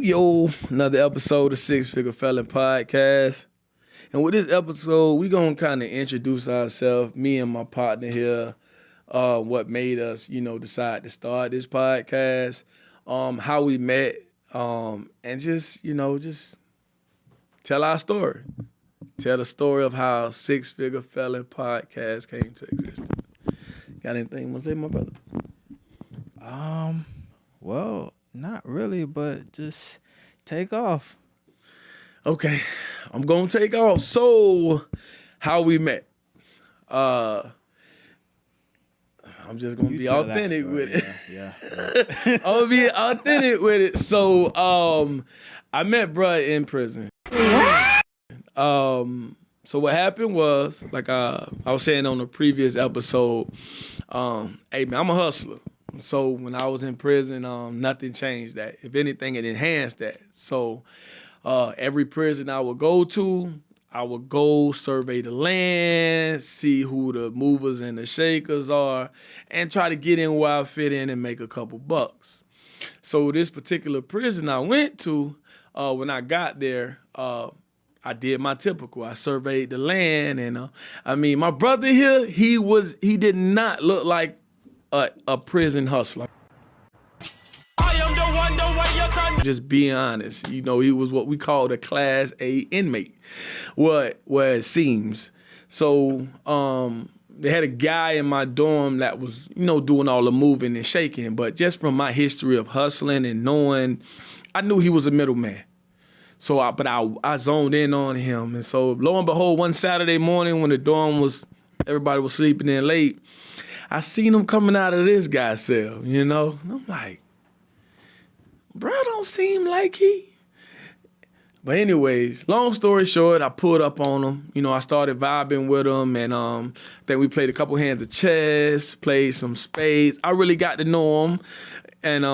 Yo, another episode of Six-Figure Felon Podcast. And with this episode, we're going to kind of introduce ourselves, me and my partner here, what made us, decide to start this podcast, how we met, and just tell our story. Tell the story of how Six-Figure Felon Podcast came to existence. Got anything you want to say, my brother? Well, not really, but just take off. Okay, I'm going to take off. So, how we met. I'm just going to be authentic with it. Yeah. I'm going to be authentic with it. So, I met bruh in prison. So what happened was, like I was saying on the previous episode, hey man, I'm a hustler. So when I was in prison, nothing changed that. If anything, it enhanced that. So every prison I would go to, I would go survey the land, see who the movers and the shakers are, and try to get in where I fit in and make a couple bucks. So this particular prison I went to, when I got there, I did my typical. I surveyed the land, and my brother here, he did not look like a prison hustler. I am the one, the way your Just being honest, he was what we call a Class A inmate. What it seems. So they had a guy in my dorm that was doing all the moving and shaking. But just from my history of hustling and knowing, I knew he was a middleman. So I zoned in on him. And so lo and behold, one Saturday morning when the dorm everybody was sleeping in late, I seen him coming out of this guy's cell, And I'm like, bro, don't seem like he. But anyways, long story short, I pulled up on him. I started vibing with him, and then we played a couple hands of chess, played some spades. I really got to know him. And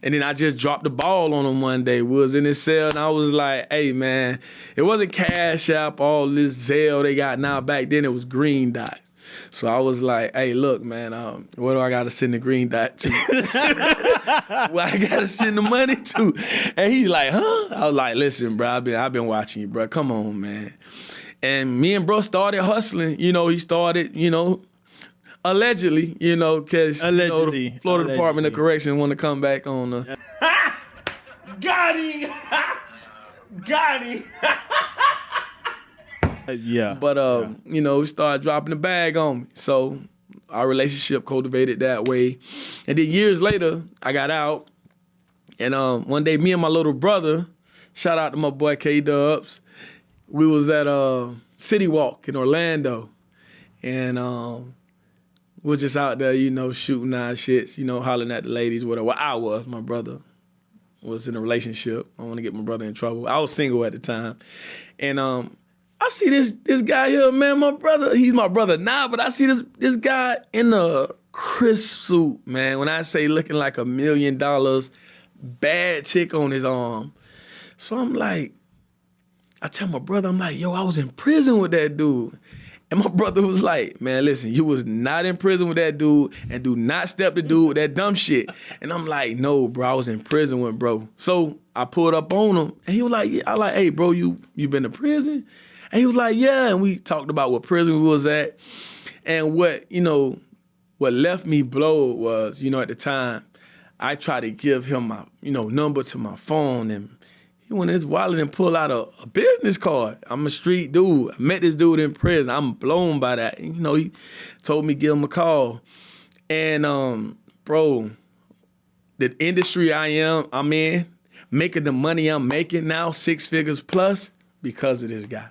then I just dropped the ball on him one day. We was in his cell, and I was like, hey, man, it wasn't Cash App, all this Zelle they got now. Back then, it was Green Dot. So I was like, hey, look, man, where do I got to send the Green Dot to? Where I got to send the money to? And he's like, huh? I was like, listen, bro, I've been watching you, bro. Come on, man. And me and bro started hustling. He started, allegedly, because the Florida Department of Correction want to come back on the... Got him! Got him! Yeah. But, we started dropping the bag on me. So our relationship cultivated that way. And then years later, I got out. And one day, me and my little brother, shout out to my boy K-Dubs, we was at City Walk in Orlando. And we was just out there, shooting our shits, hollering at the ladies, whatever. Well, I was. My brother was in a relationship. I don't want to get my brother in trouble. I was single at the time. And I see this guy here, man, my brother. He's my brother now, but I see this guy in a crisp suit, man. When I say looking like $1 million, bad chick on his arm. So I'm like, I tell my brother, I'm like, yo, I was in prison with that dude. And my brother was like, man, listen, you was not in prison with that dude, and do not step the dude with that dumb shit. And I'm like, no, bro, I was in prison with bro. So I pulled up on him, and he was like, yeah. I like, hey, bro, you been to prison? And he was like, yeah. And we talked about what prison we was at. And what left me blowed was, at the time, I tried to give him my, number to my phone, and he went in his wallet and pulled out a business card. I'm a street dude. I met this dude in prison. I'm blown by that. And, he told me give him a call. And, bro, the industry I'm in, making the money I'm making now, 6 figures plus, because of this guy.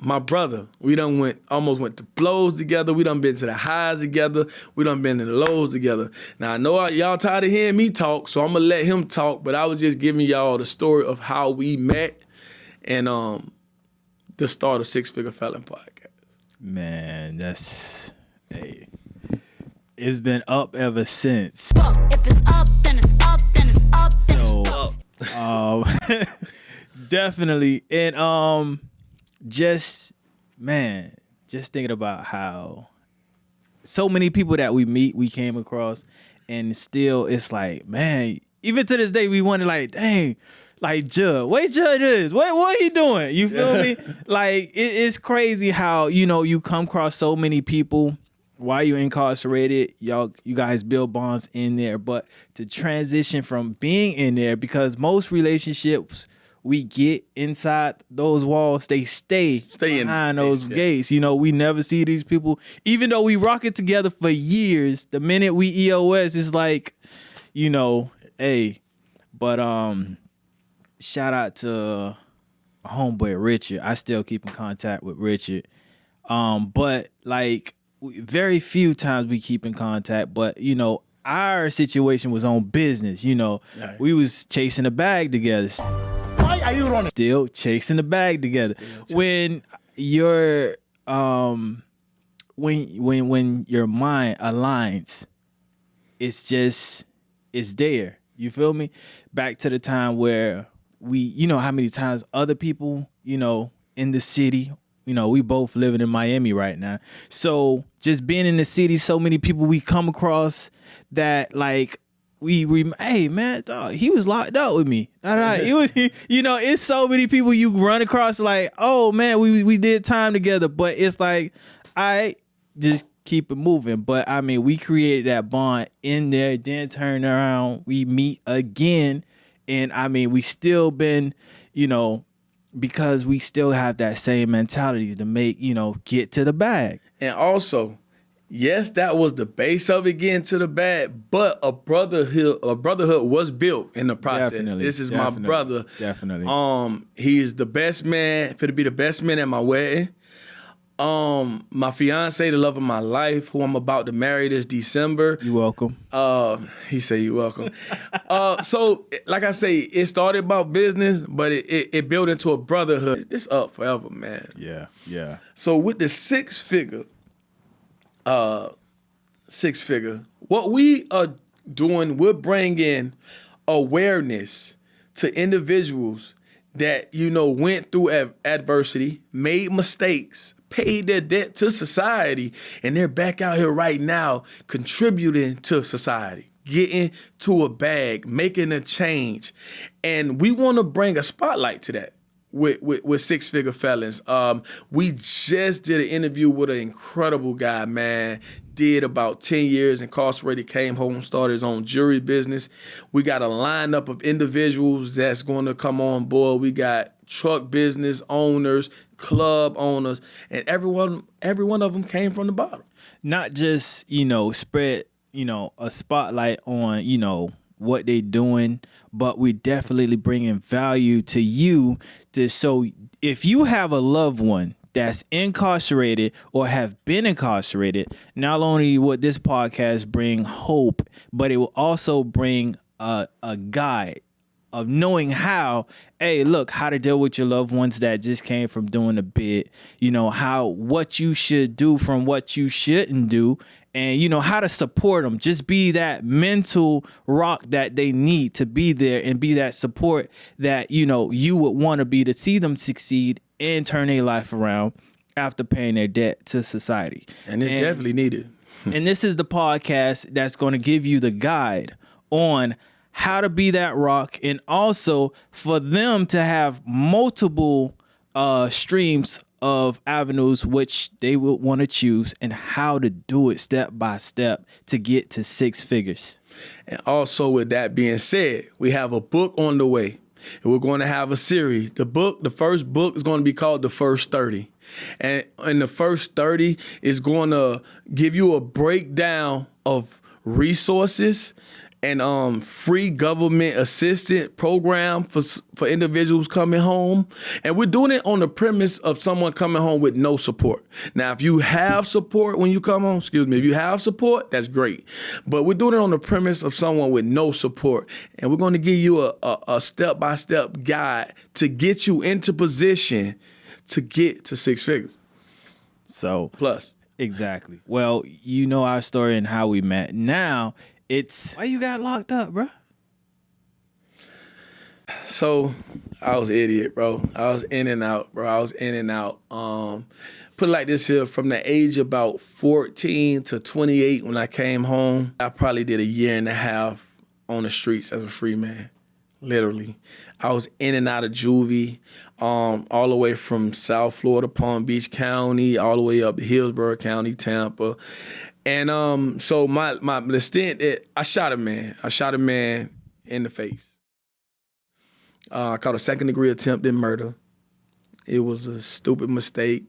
My brother, we almost went to blows together. We done been to the highs together. We done been to the lows together. Now, I know y'all tired of hearing me talk, so I'm going to let him talk, but I was just giving y'all the story of how we met and the start of Six-Figure Felon Podcast. Man, it's been up ever since. If it's up, then it's up, then it's up, then it's up. Definitely. And just thinking about how so many people that we meet, we came across, and still it's like, man, even to this day, we wonder like, dang, like Judd, where Judd is? What he doing? You feel me? Like it's crazy how you come across so many people while you're incarcerated. You guys build bonds in there, but to transition from being in there, because most relationships we get inside those walls, they stay behind those gates. We never see these people, even though we rock it together for years. The minute we EOS, it's like, hey, but shout out to my homeboy Richard. I still keep in contact with Richard. But like very few times we keep in contact, but our situation was on business. Right. We was chasing a bag together. Why are you running? Still chasing the bag together. When your when your mind aligns, it's there. You feel me? Back to the time where we, how many times other people, in the city, we both living in Miami right now. So just being in the city, so many people we come across that like, hey man, dog, he was locked up with me. It's so many people you run across like, oh man, we did time together, but it's like, I just keep it moving. But I mean, we created that bond in there, then turn around, we meet again, and I mean, we still been, because we still have that same mentality to make, get to the bag. And also, yes, that was the base of it, getting to the bag, but a brotherhood was built in the process. This is my brother. Definitely. He is the best man, fit to be the best man at my wedding. My fiance, the love of my life, who I'm about to marry this December. You welcome. He said you welcome. So like I say, it started about business, but it built into a brotherhood. It's up forever, man. Yeah. So with the six figure, what we are doing, we're bringing awareness to individuals that, went through adversity, made mistakes, paid their debt to society, and they're back out here right now contributing to society, getting to a bag, making a change. And we want to bring a spotlight to that with Six-Figure Felonz. We just did an interview with an incredible guy, man. Did about 10 years incarcerated, came home, started his own jewelry business. We got a lineup of individuals that's going to come on board. We got truck business owners, club owners, and every one of them came from the bottom. Not just, spread, a spotlight on, what they doing, but we definitely bringing value to you so if you have a loved one that's incarcerated or have been incarcerated, not only would this podcast bring hope, but it will also bring a guide of knowing how to deal with your loved ones that just came from doing a bid, what you should do from what you shouldn't do, and how to support them. Just be that mental rock that they need to be there and be that support that, you would want to be to see them succeed and turn their life around after paying their debt to society. And it's definitely needed. And this is the podcast that's going to give you the guide on how to be that rock, and also for them to have multiple streams of avenues which they would want to choose, and how to do it step by step to get to six figures. And also, with that being said, we have a book on the way, and we're going to have a series. The first book is going to be called The First 30. And in the first 30 is going to give you a breakdown of resources and free government assistance program for individuals coming home. And we're doing it on the premise of someone coming home with no support. Now, if you have support when you come home, if you have support, that's great. But we're doing it on the premise of someone with no support. And we're going to give you a step-by-step guide to get you into position to get to six figures. So plus. Exactly. Well, you know our story and how we met. Now, it's why you got locked up, bro? So I was an idiot, bro. I was in and out, bro. Put it like this here, from the age about 14 to 28 when I came home, I probably did a year and a half on the streets as a free man. Literally. I was in and out of juvie, all the way from South Florida, Palm Beach County, all the way up to Hillsborough County, Tampa. And so the stint, I shot a man. I shot a man in the face. I caught a second-degree attempted murder. It was a stupid mistake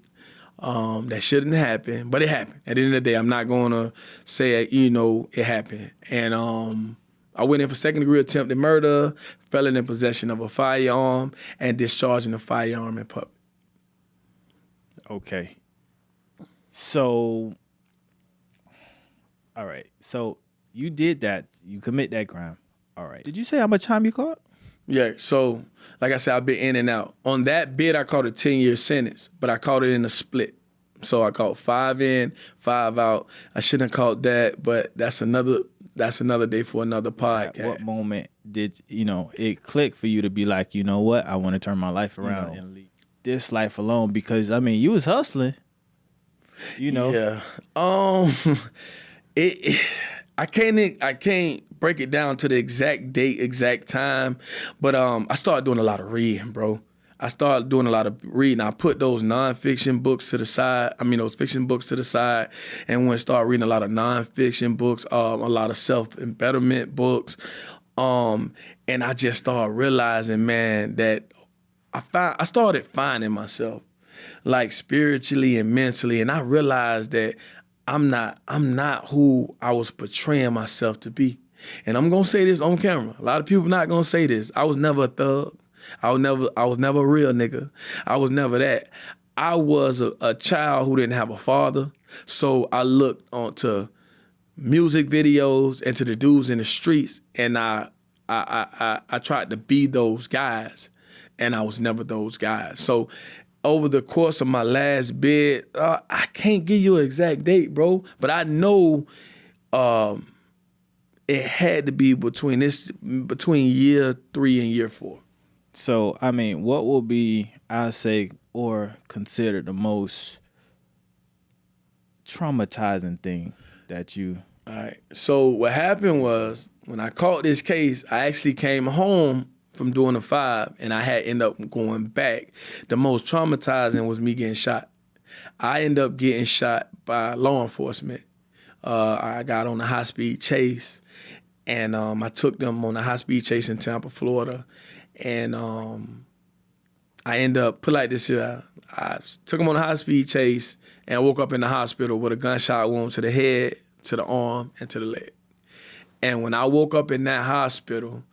that shouldn't happen, but it happened. At the end of the day, I'm not going to say, it happened. And I went in for second-degree attempted murder, felon in possession of a firearm, and discharging a firearm in public. Okay. So, all right. So you did that. You commit that crime. All right. Did you say how much time you caught? Yeah, so like I said, I've been in and out. On that bid, I caught a 10-year sentence, but I caught it in a split. So I caught 5 in, 5 out. I shouldn't have caught that, but that's another day for another podcast. At what moment did, it click for you to be like, you know what, I want to turn my life around and leave this life alone? Because, you was hustling, Yeah. I can't break it down to the exact date, exact time, but I started doing a lot of reading, bro. I started doing a lot of reading. I put those nonfiction books to the side. Those fiction books to the side, and went start reading a lot of nonfiction books, a lot of self-betterment books, and I just started realizing, man, that I started finding myself, like spiritually and mentally, and I realized that I'm not who I was portraying myself to be. And I'm gonna say this on camera. A lot of people not gonna say this. I was never a thug. I was never a real nigga. I was never that. I was a child who didn't have a father. So I looked onto music videos and to the dudes in the streets, and I tried to be those guys, and I was never those guys. So over the course of my last bid, I can't give you an exact date, bro, but I know it had to be between year 3 and year 4. So, what will be, I say, or considered the most traumatizing thing that you... All right. So what happened was, when I caught this case, I actually came home from doing the 5, and I had ended up going back. The most traumatizing was me getting shot. I ended up getting shot by law enforcement. I got on a high-speed chase, and I took them on a high-speed chase in Tampa, Florida. And I ended up, put like this here, I took them on a high-speed chase and woke up in the hospital with a gunshot wound to the head, to the arm, and to the leg. And when I woke up in that hospital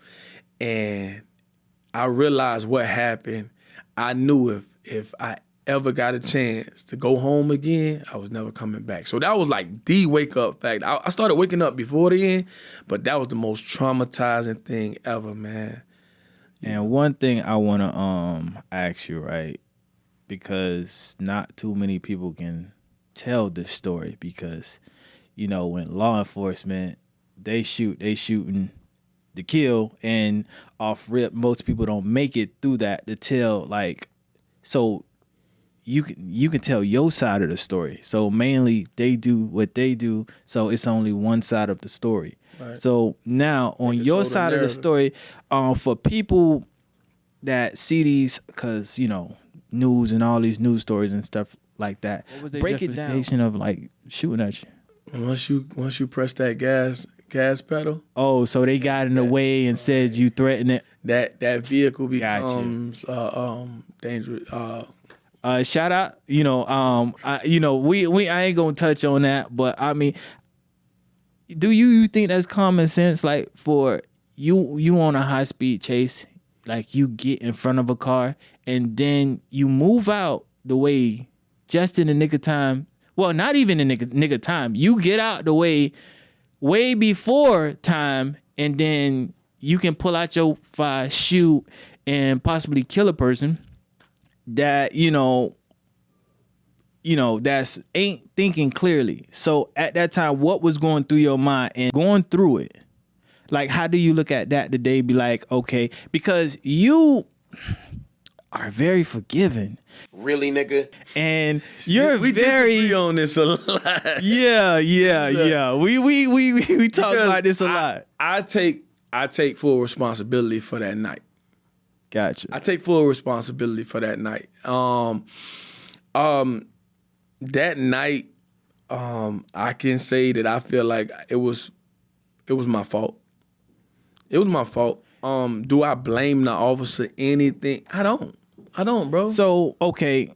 and I realized what happened, I knew if I ever got a chance to go home again, I was never coming back. So that was like the wake-up fact. I started waking up before the end, but that was the most traumatizing thing ever, man. And one thing I want to ask you, right, because not too many people can tell this story, because, when law enforcement, they shooting to kill, and off rip, most people don't make it through that to tell, so you can tell your side of the story. So mainly they do what they do, so it's only one side of the story. Right. So now on your side of the story, for people that see these, because news and all these news stories and stuff like that, what was their break it down of shooting at you? Once you press that gas pedal. Oh, so they got in the way and said you threatened it. That vehicle becomes dangerous. Shout out, I ain't gonna touch on that, but do you think that's common sense? Like, for you on a high speed chase, like you get in front of a car and then you move out the way just in the nick of time. Well, not even in the nick of time. You get out the way before time, and then you can pull out your fire, shoot, and possibly kill a person that that's ain't thinking clearly. So at that time, what was going through your mind and going through it? Like, how do you look at that today? Be like, okay, because you are very forgiving. Really, nigga? And you're we very disagree on this a lot. Yeah. We talk about this a lot. I take I take full responsibility for that night. Gotcha. I take full responsibility for that night. That night, I can say that I feel like it was my fault. It was my fault. Do I blame the officer anything? I don't, bro. So, okay.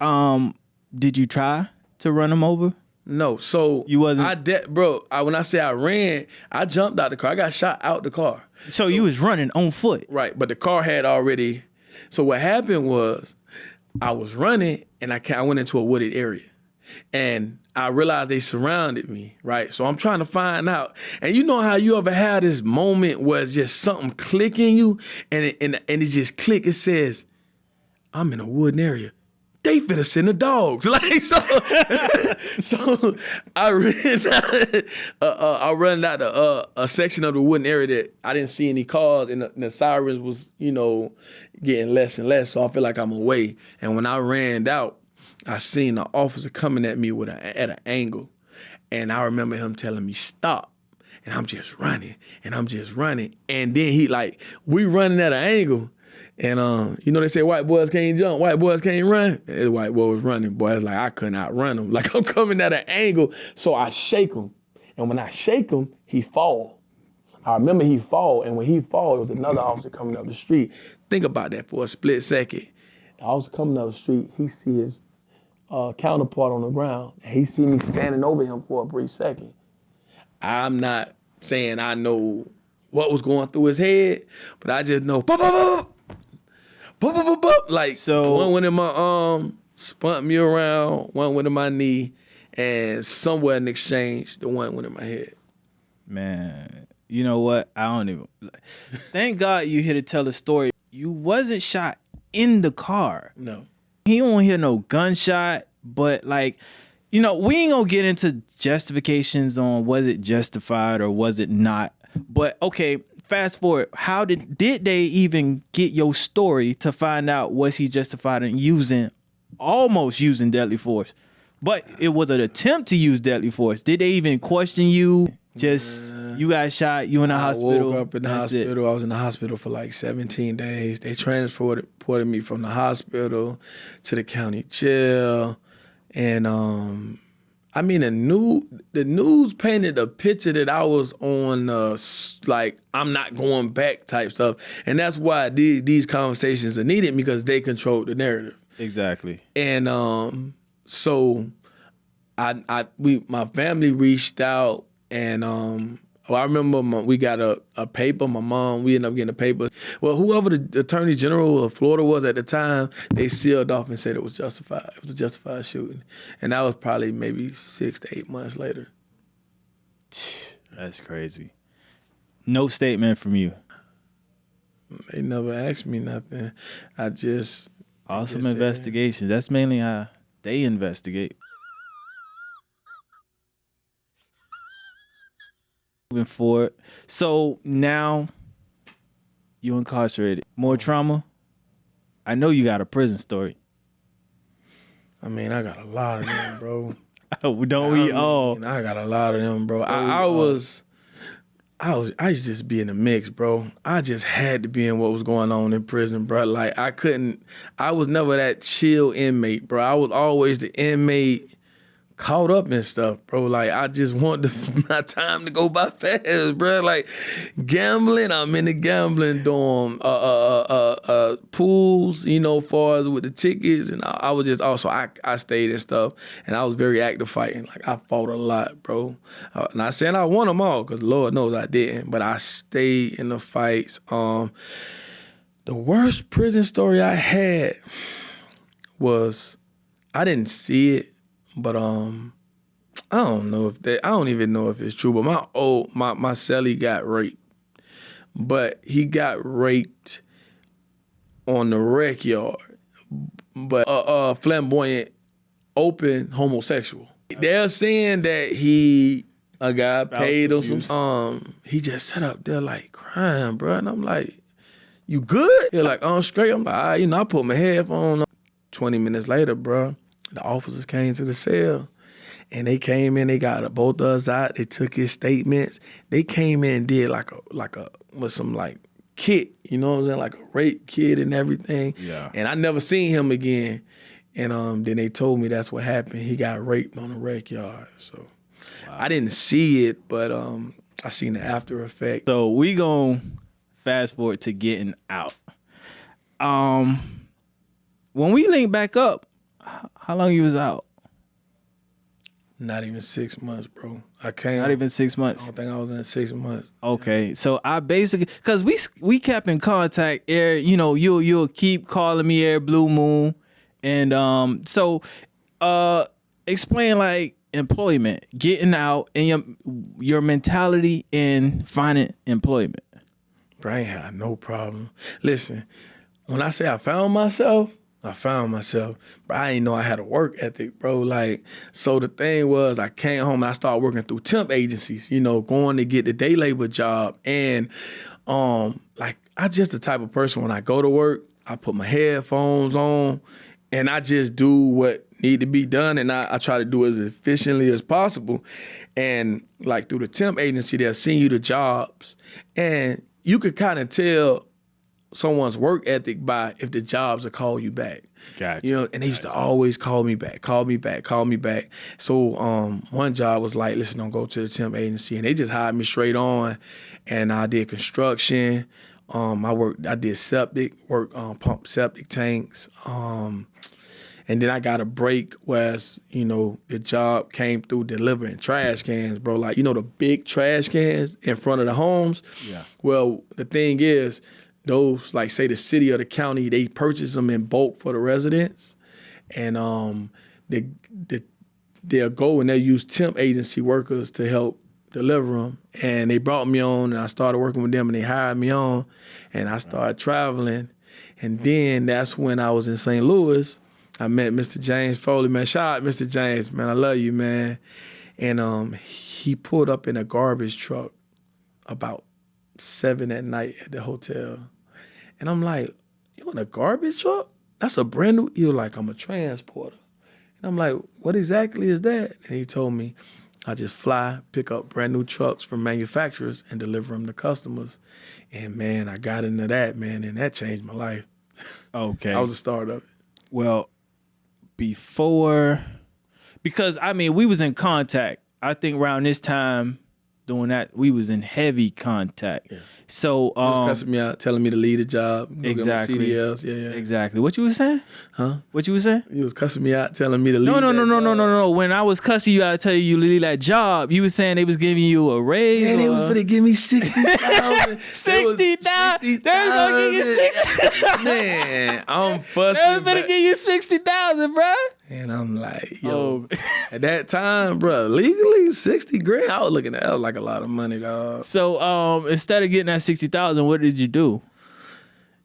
Did you try to run him over? No. So You wasn't- when I say I ran, I jumped out the car. I got shot out the car. So you was running on foot. Right, but the car had already. So what happened was, I was running and I went into a wooded area, and I realized they surrounded me. Right, so I'm trying to find out. And you know how you ever had this moment where it's just something clicking you, and it just click. It says, "I'm in a wooded area. They finna send the dogs." Like so, so I ran out a section of the wooden area that I didn't see any cars, and the sirens was getting less and less. So I feel like I'm away. And when I ran out, I seen the officer coming at me at an angle, and I remember him telling me stop. And I'm just running, and then we running at an angle. And they say white boys can't jump, white boys can't run. And the white boy was running, boy. It's like I could not run him. Like I'm coming at an angle, so I shake him. And when I shake him, he fall. I remember he fall, and when he fall, it was another officer coming up the street. Think about that for a split second. The officer coming up the street, he see his counterpart on the ground. And he see me standing over him for a brief second. I'm not saying I know what was going through his head, but I just know, like, So- one went in my arm, spun me around, one went in my knee, and somewhere in exchange, the one went in my head. Man, you know what? I don't even. Thank God you here to tell a story. You wasn't shot in the car. No. He don't hear no gunshot, but we ain't gonna get into justifications on was it justified or was it not. But okay, fast forward. How did they even get your story to find out was he justified in almost using deadly force? But it was an attempt to use deadly force. Did they even question you? Just you got shot, you in the hospital. I woke up in the that's it. hospital. I was in the hospital for like 17 days. They transported me from the hospital to the county jail. And the news painted a picture that I was on I'm not going back type stuff. And that's why these conversations are needed, because they control the narrative. Exactly. And so my family reached out, and I remember we got a paper. My mom, we ended up getting a paper. Well, whoever the Attorney General of Florida was at the time, they sealed off and said it was justified. It was a justified shooting. And that was probably maybe 6 to 8 months later. That's crazy. No statement from you. They never asked me nothing. Awesome investigation. That's mainly how they investigate. Moving forward. So now you incarcerated. More trauma? I know you got a prison story. I mean, I got a lot of them, bro. Don't we all? I got a lot of them, bro. I used to just be in the mix, bro. I just had to be in what was going on in prison, bro. Like I was never that chill inmate, bro. I was always the inmate caught up in stuff, bro. Like I just want my time to go by fast, bro. Like gambling, I'm in the gambling dorm, pools, far as with the tickets, and I was just also I stayed and stuff, and I was very active fighting. Like I fought a lot, bro. Not saying I won them all, because Lord knows I didn't, but I stayed in the fights. The worst prison story I had was, I didn't see it, but I don't even know if it's true, but my cellie got raped. But he got raped on the rec yard. But flamboyant, open homosexual. They're saying that a guy paid him some. He just sat up there like crying, bro. And I'm like, you good? They're like, I'm straight. I'm like, I put my headphone on. 20 minutes later, bro, the officers came to the cell, And they came in, they got both of us out. They took his statements. They came in and did like a with some like kit, you know what I'm saying, like a rape kit and everything. Yeah. And I never seen him again. And then they told me that's what happened. He got raped on a rec yard. So I didn't see it, but I seen the after effect. So we gonna fast forward to getting out. When we link back up, how long you was out? Not even 6 months, bro. I came. Not even 6 I months. don't think I was in 6 months. Okay, so I basically, cause we kept in contact. You'll keep calling me every blue moon, and so explain like employment, getting out, and your mentality in finding employment. Bro, I ain't had no problem. Listen, when I say I found myself, but I didn't know I had a work ethic, bro. Like, so the thing was, I came home and I started working through temp agencies, going to get the day labor job. And like, I just the type of person, when I go to work, I put my headphones on and I just do what need to be done, and I try to do it as efficiently as possible. And like through the temp agency, they'll send you the jobs, and you could kind of tell someone's work ethic by if the jobs will call you back. Gotcha. And they used to always call me back. So one job was like, listen, don't go to the temp agency. And they just hired me straight on. And I did construction. I did septic work, pump septic tanks. And then I got a break whereas, the job came through delivering trash cans, bro. Like, the big trash cans in front of the homes? Yeah. Well, the thing is, those, like, say the city or the county, they purchase them in bulk for the residents. And they'll go and they'll use temp agency workers to help deliver them. And they brought me on, and I started working with them, and they hired me on, and I started traveling. And then that's when I was in St. Louis. I met Mr. James Foley, man. Shout out Mr. James, man. I love you, man. And he pulled up in a garbage truck about 7 at night at the hotel. And I'm like, you in a garbage truck? That's a brand new, you're like, I'm a transporter. And I'm like, what exactly is that? And he told me, I just fly, pick up brand new trucks from manufacturers and deliver them to customers. And man, I got into that, man, and that changed my life. Okay. I was the start of it. Well, because we was in contact. I think around this time doing that, we was in heavy contact. Yeah. So he was cussing me out, telling me to leave the job. Exactly. CDLs. Yeah. Exactly. What you was saying? Huh? What you was saying? He was cussing me out, telling me to leave. No. When I was cussing you out, tell you leave that job, you was saying they was giving you a raise. Man, they was finna give me 60,000. 60,000. They was gonna give you 60,000. Man, I'm fussing. They was finna give you 60,000, bro. And I'm like, yo, at that time, bro, legally 60 grand. I was looking at that was like a lot of money, dog. So instead of getting that 60,000, what did you do?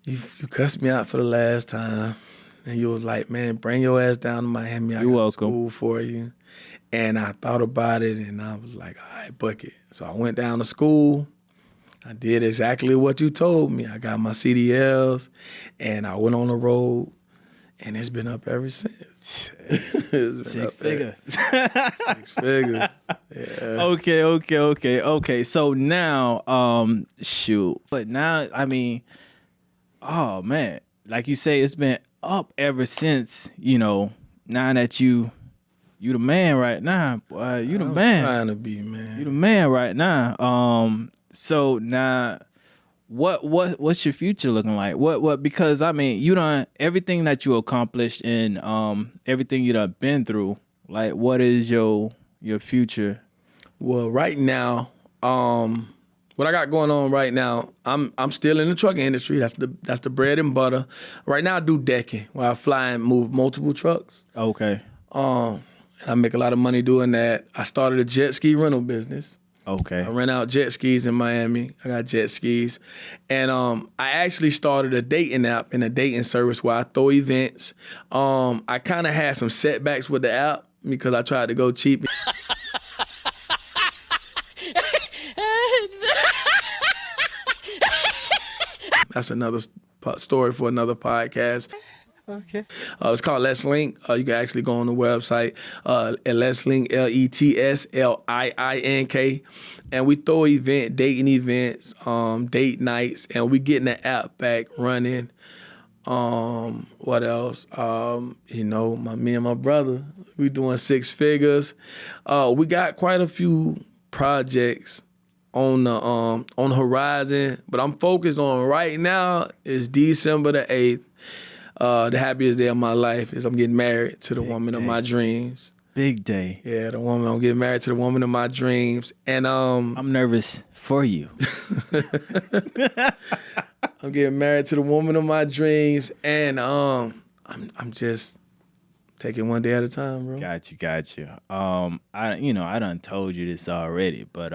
You cussed me out for the last time, and you was like, man, bring your ass down to Miami. I got school for you. And I thought about it, and I was like, all right, book it. So I went down to school. I did exactly what you told me. I got my CDLs, and I went on the road, and it's been up ever since. Six figures. 6 figures. Yeah. Okay. So now, shoot. But now, oh man, like you say, it's been up ever since. Now that you the man right now, boy. You the man. I'm trying to be, man. You the man right now. So now, what's your future looking like? What? Because you done everything that you accomplished and everything you done been through. Like, what is your future? Well, right now, what I got going on right now, I'm still in the trucking industry. That's the bread and butter. Right now, I do decking, where I fly and move multiple trucks. Okay. And I make a lot of money doing that. I started a jet ski rental business. Okay. I rent out jet skis in Miami. I got jet skis. And I actually started a dating app and a dating service where I throw events. I kind of had some setbacks with the app because I tried to go cheap. That's another story for another podcast. Okay. It's called Let's Link. You can actually go on the website at Let's Link, LETSLIINK, and we throw dating events, date nights, and we getting the app back running. What else? Me and my brother, we doing six figures. We got quite a few projects on the horizon, but I'm focused on right now is December the 8th. The happiest day of my life is I'm getting married to the woman of my dreams. Big day. Yeah, I'm getting married to the woman of my dreams. And I'm nervous for you. I'm getting married to the woman of my dreams, and I'm just taking one day at a time, bro. Got you. I done told you this already, but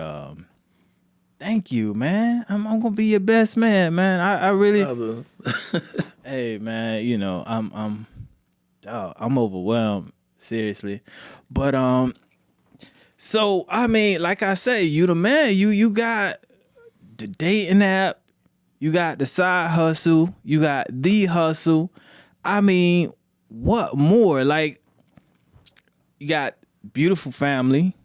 thank you, man. I'm gonna be your best man. I really. Hey, man. I'm overwhelmed, seriously, but So I mean, like I say, you the man. You got the dating app. You got the side hustle. You got the hustle. I mean, what more? Like, you got beautiful family,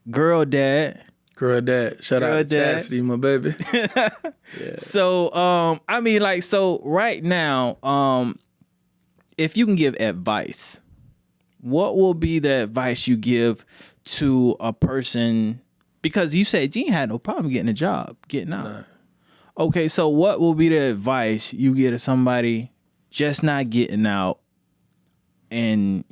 girl dad. Shout out to Chastity, my baby. Yeah. So, I mean, like, so right now, if you can give advice, what will be the advice you give to a person? Because you said you ain't had no problem getting a job, getting out. Nah. Okay, so what will be the advice you give to somebody just not getting out and,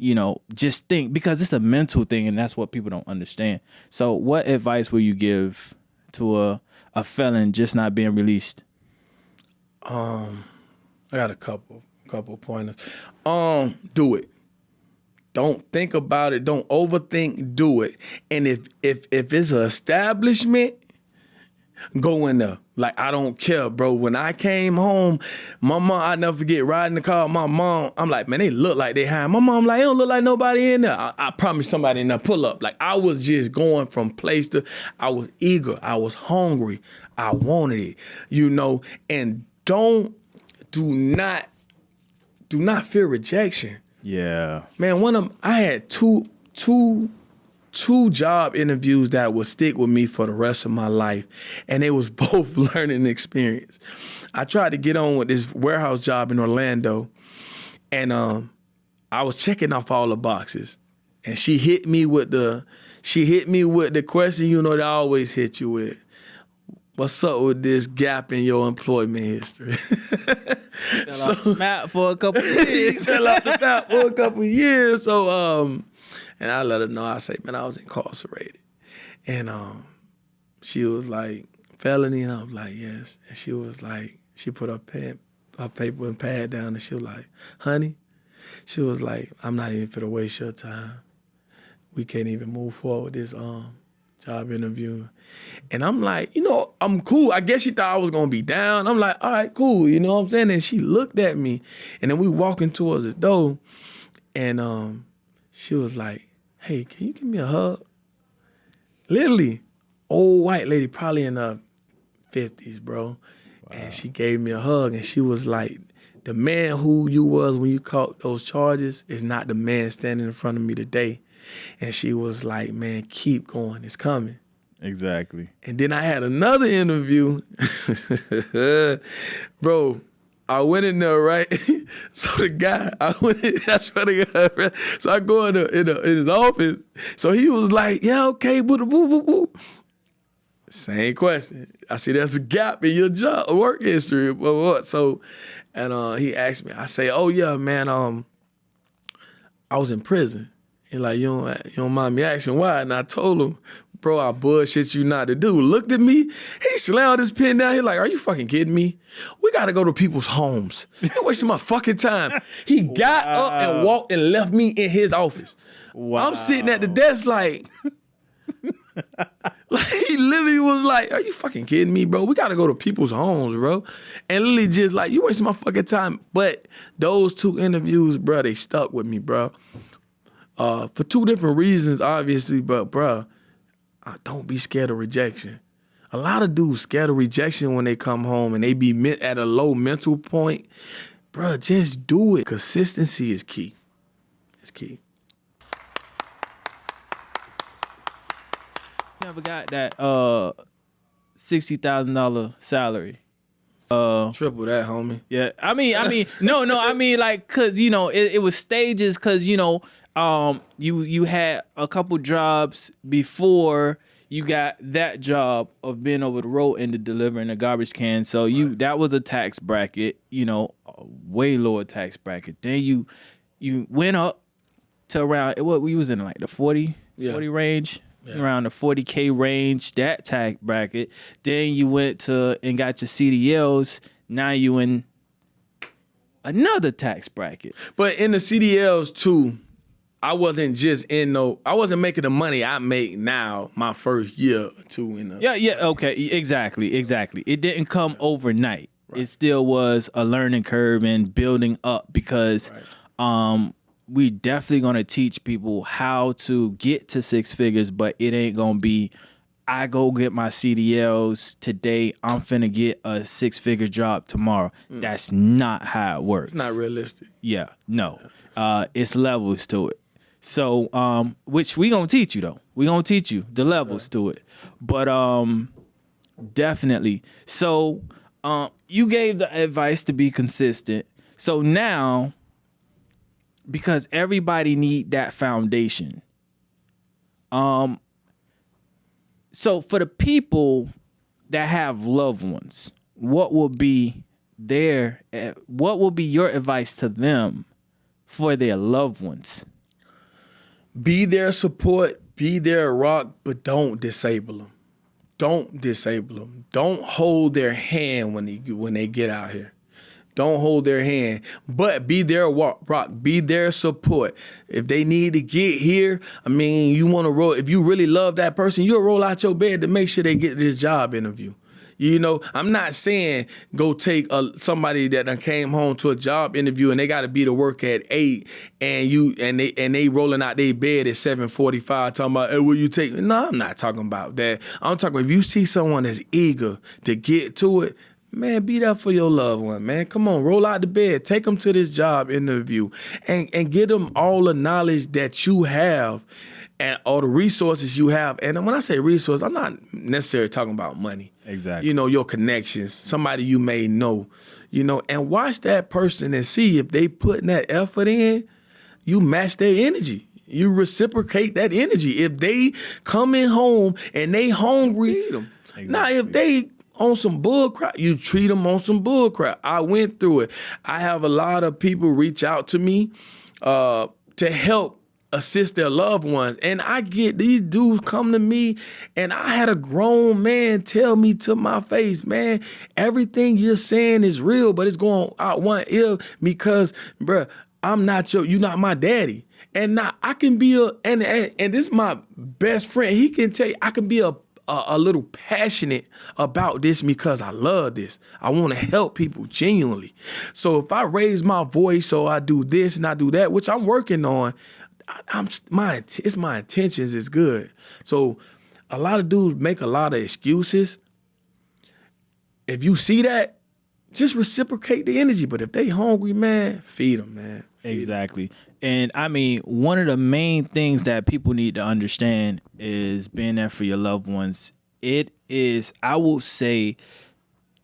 just think, because it's a mental thing and that's what people don't understand. So what advice will you give to a felon just not being released? I got a couple pointers. Do it. Don't think about it. Don't overthink. Do it. And if it's an establishment, go in there. Like, I don't care, bro. When I came home, my mom, I never forget, riding the car with my mom, I'm like, man, they look like they high. My mom like, it don't look like nobody in there. I promise somebody in there pull up. Like, I was just going from place to, I was eager. I was hungry. I wanted it, and do not fear rejection. Yeah. Man, I had two job interviews that would stick with me for the rest of my life, and it was both learning experience. I tried to get on with this warehouse job in Orlando, and I was checking off all the boxes, and she hit me with the question they always hit you with. What's up with this gap in your employment history? So map for a couple of years. Fell off the map for a couple of years. So and I let her know. I say, man, I was incarcerated. And she was like, felony? And I was like, yes. And she was like, she put her paper and pad down, and she was like, honey, she was like, I'm not even finna waste your time. We can't even move forward with this job interview. And I'm like, I'm cool. I guess she thought I was gonna be down. I'm like, all right, cool. You know what I'm saying? And she looked at me, and then we walking towards the door, and she was like, hey, can you give me a hug? Literally, old white lady, probably in her 50s, bro. Wow. And she gave me a hug, and she was like, the man who you was when you caught those charges is not the man standing in front of me today. And she was like, man, keep going, it's coming. Exactly. And then I had another interview. Bro, I went in there, right? So the guy, I swear to God, so I go in his office. So he was like, yeah, okay, boo, boo, boo, boo. Same question. I see there's a gap in your job, work history. So, and he asked me, I say, oh yeah, man, I was in prison. He like, you don't mind me asking why? And I told him, bro, I bullshit you not to do. Looked at me, he slammed his pen down. He like, are you fucking kidding me? We gotta go to people's homes. You're wasting my fucking time. He got up and walked and left me in his office. Wow. I'm sitting at the desk like, he literally was like, are you fucking kidding me, bro? We gotta go to people's homes, bro. And literally just like, you wasting my fucking time. But those two interviews, bro, they stuck with me, bro. For two different reasons, obviously, but bro, don't be scared of rejection. A lot of dudes scared of rejection when they come home and they be at a low mental point. bruh, just do it. Consistency is key. It's key. Never got that $60,000 salary. Triple that, homie. Yeah, I mean, no, I mean, like, cause it was stages, cause you had a couple jobs before you got that job of being over the road and delivering a garbage can. So that was a tax bracket, a way lower tax bracket. Then you went up to around what we was in like the 40 range. Yeah. Around the 40K range, that tax bracket. Then you went to and got your CDLs. Now you in another tax bracket. But in the CDLs too, I wasn't making the money I make now my first year or two in the Yeah, okay. Exactly. It didn't come overnight. Right. It still was a learning curve and building up because we definitely gonna teach people how to get to six figures, but it ain't gonna be I go get my CDLs today, I'm finna get a 6-figure job tomorrow. That's not how it works. It's not realistic. Yeah, no. It's levels to it. So, which we gonna teach you though. We gonna teach you the levels to it. But definitely. So you gave the advice to be consistent. So now, because everybody need that foundation. So for the people that have loved ones, what will be your advice to them for their loved ones? Be their support, be their rock, but don't disable them. Don't disable them. Don't hold their hand when they get out here. Don't hold their hand, but be their rock, be their support. If they need to get here, I mean, you want to roll. If you really love that person, you'll roll out your bed to make sure they get this job interview. I'm not saying go take somebody that done came home to a job interview and they got to be to work at 8 and they rolling out their bed at 7:45 talking about, hey, will you take? No, I'm not talking about that. I'm talking about if you see someone that's eager to get to it, man, be there for your loved one, man. Come on, roll out the bed. Take them to this job interview and give them all the knowledge that you have and all the resources you have. And when I say resource, I'm not necessarily talking about money. Exactly. Your connections, somebody you may know, and watch that person and see if they putting that effort in, you match their energy. You reciprocate that energy. If they coming home and they hungry, feed them. Exactly. Now, if they on some bull crap, you treat them on some bull crap. I went through it. I have a lot of people reach out to me to help assist their loved ones. And I get these dudes come to me, and I had a grown man tell me to my face, man, everything you're saying is real, but it's going out one ear because, bruh, you're not my daddy. And now I can be and this is my best friend. He can tell you I can be a little passionate about this because I love this. I want to help people genuinely. So if I raise my voice, so I do this and I do that, which I'm working on, my intentions is good. So a lot of dudes make a lot of excuses. If you see that, just reciprocate the energy. But if they hungry, man, feed them, man. Exactly. And I mean, one of the main things that people need to understand is being there for your loved ones. It is, I will say,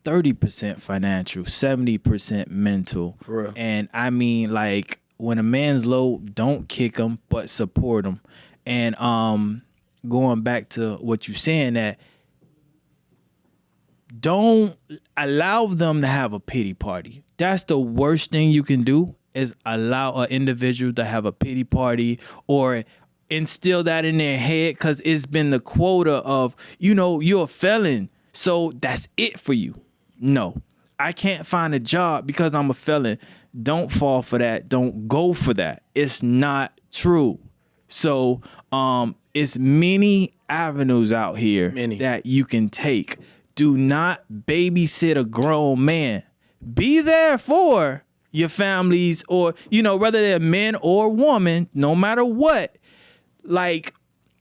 30% financial, 70% mental. For real. And I mean, like, when a man's low, don't kick him, but support him. And going back to what you're saying, that don't allow them to have a pity party. That's the worst thing you can do, is allow an individual to have a pity party or instill that in their head, because it's been the quota of, you're a felon, so that's it for you. No, I can't find a job because I'm a felon. Don't fall for that. Don't go for that. It's not true. So it's many avenues out here that you can take. Do not babysit a grown man. Be there for your families, or, whether they're men or women, no matter what, like,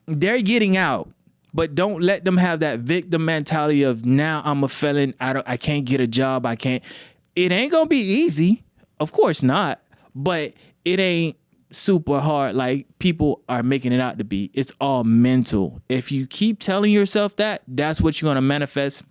they're getting out. But don't let them have that victim mentality of, now I'm a felon, I can't get a job, I can't. It ain't gonna be easy. Of course not, but it ain't super hard like people are making it out to be. It's all mental. If you keep telling yourself that, that's what you're going to manifest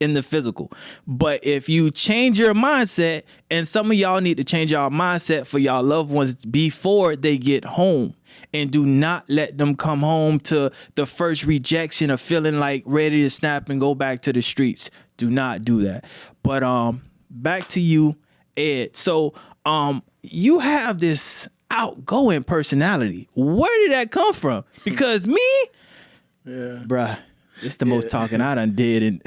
in the physical. But if you change your mindset, and some of y'all need to change y'all mindset for y'all loved ones before they get home, and do not let them come home to the first rejection of feeling like ready to snap and go back to the streets. Do not do that. But back to you, Ed. So you have this outgoing personality. Where did that come from? Because me, bruh, it's the most talking I done did. And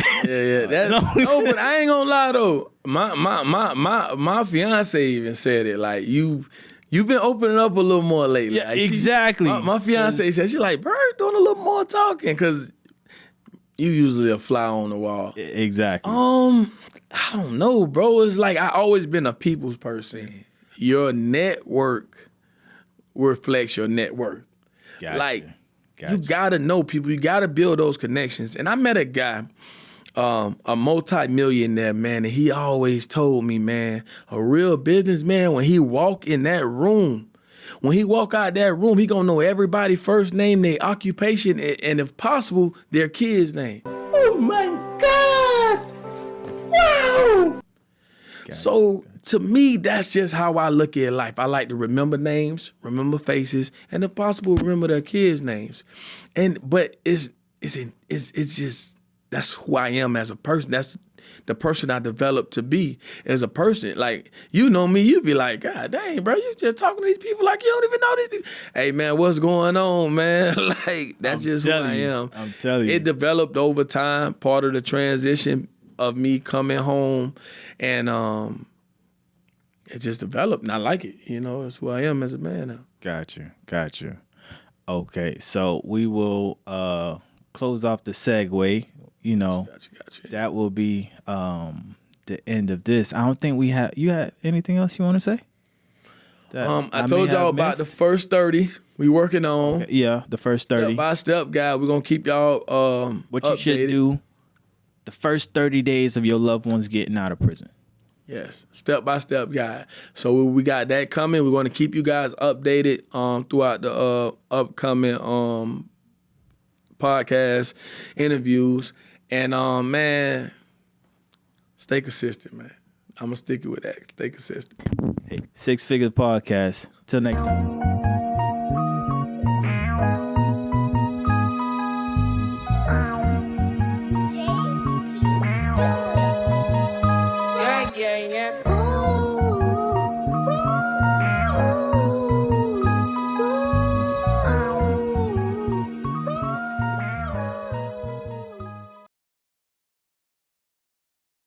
That's no, but I ain't gonna lie though. My fiance even said it. Like you've been opening up a little more lately. Yeah, like exactly. My fiance said she's like, Bird doing a little more talking because you usually a fly on the wall. Exactly. I don't know, bro. It's like I always been a people's person. Your network reflects your net worth. Gotcha. Like you gotta know people. You gotta build those connections. And I met a guy, a multi-millionaire, man, and he always told me, man, a real businessman, when he walk in that room, when he walk out that room, he gonna know everybody's first name, their occupation, and if possible, their kid's name. Oh my God! Wow! So to me, that's just how I look at life. I like to remember names, remember faces, and if possible, remember their kids' names. But it's just that's who I am as a person. That's the person I developed to be as a person. Like, you know me, you be like, God dang, bro, you just talking to these people like you don't even know these people. Hey man, what's going on, man? Like, that's just who I am. I'm telling you. It developed over time, part of the transition of me coming home, and it just developed, and I like it. You know, it's who I am as a man now. Got you. Okay, so we will close off the segue. You know, Got you. that will be the end of this. I don't think you have anything else you want to say? I told y'all about the first 30 we working on. Okay, yeah, the first 30. Step by step, guy. We're gonna keep y'all What you updated. should do the first 30 days of your loved ones getting out of prison. Yes, step by step guide. So we got that coming. We're going to keep you guys updated throughout the upcoming podcast interviews. And man, stay consistent, man. I'm gonna stick with that. Stay consistent. Hey, Six-Figure Podcast. Till next time.